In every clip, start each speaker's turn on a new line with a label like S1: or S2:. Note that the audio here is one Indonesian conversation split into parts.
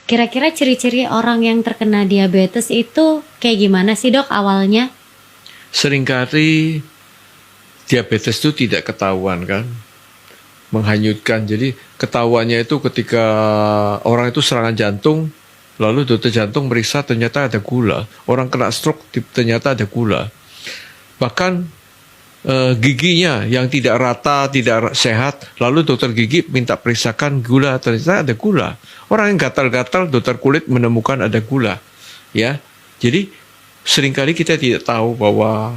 S1: Kira-kira ciri-ciri orang yang terkena diabetes itu kayak gimana sih dok awalnya?
S2: Seringkali diabetes itu tidak ketahuan kan, menghanyutkan. Jadi ketahuannya itu ketika orang itu serangan jantung, lalu dokter jantung meriksa ternyata ada gula. Orang kena stroke ternyata ada gula. Bahkan giginya yang tidak rata, tidak sehat, lalu dokter gigi minta periksakan gula, ternyata ada gula. Orang yang gatal-gatal, dokter kulit menemukan ada gula. Ya, jadi seringkali kita tidak tahu bahwa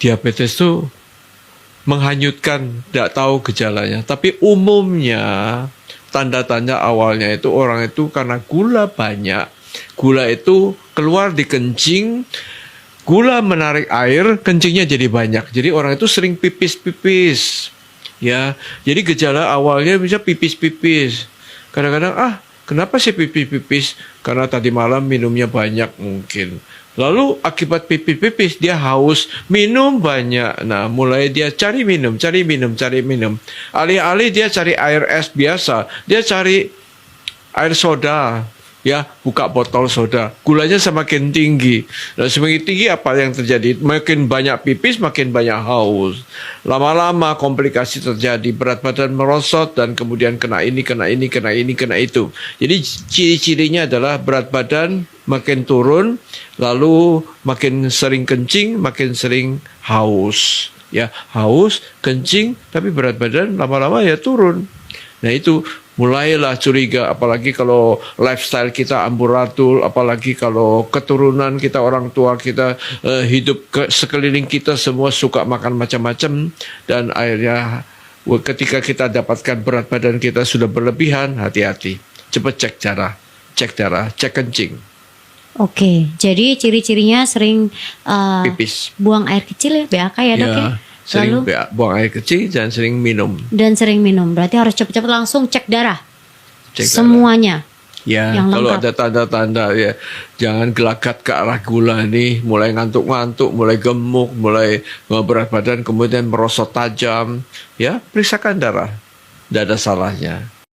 S2: diabetes itu menghanyutkan, tidak tahu gejalanya. Tapi umumnya tanda-tanda awalnya itu orang itu karena gula banyak, gula itu keluar di kencing, gula menarik air, kencingnya jadi banyak. Jadi orang itu sering pipis-pipis. Ya, jadi gejala awalnya bisa pipis-pipis. Kadang-kadang, kenapa sih pipis-pipis? Karena tadi malam minumnya banyak mungkin. Lalu akibat pipis-pipis dia haus, minum banyak. Nah, mulai dia cari minum. Alih-alih dia cari air es biasa, dia cari air soda. Ya, buka botol soda, gulanya semakin tinggi. Dan semakin tinggi apa yang terjadi? Makin banyak pipis, makin banyak haus. Lama-lama komplikasi terjadi, berat badan merosot dan kemudian kena ini, kena itu. Jadi ciri-cirinya adalah berat badan makin turun, lalu makin sering kencing, makin sering haus. Ya, haus, kencing, tapi berat badan lama-lama ya turun. Nah itu mulailah curiga, apalagi kalau lifestyle kita amburadul, apalagi kalau keturunan kita, orang tua kita hidup sekeliling kita semua suka makan macam-macam, dan akhirnya ketika kita dapatkan berat badan kita sudah berlebihan, hati-hati, cepat cek darah, cek kencing.
S1: Oke, jadi ciri-cirinya sering
S2: Pipis.
S1: buang air kecil ya, BAK ya dok ya?
S2: Sering
S1: Lalu
S2: buang air kecil dan sering minum.
S1: berarti harus cepat-cepat langsung cek darah.
S2: Cek darah.
S1: Semuanya.
S2: Ya,
S1: yang
S2: kalau
S1: lengkap.
S2: ada tanda-tanda ya, jangan gelagat ke arah gula nih, mulai ngantuk-ngantuk, mulai gemuk, mulai berat badan, kemudian merosot tajam, ya periksakan darah, tidak ada salahnya.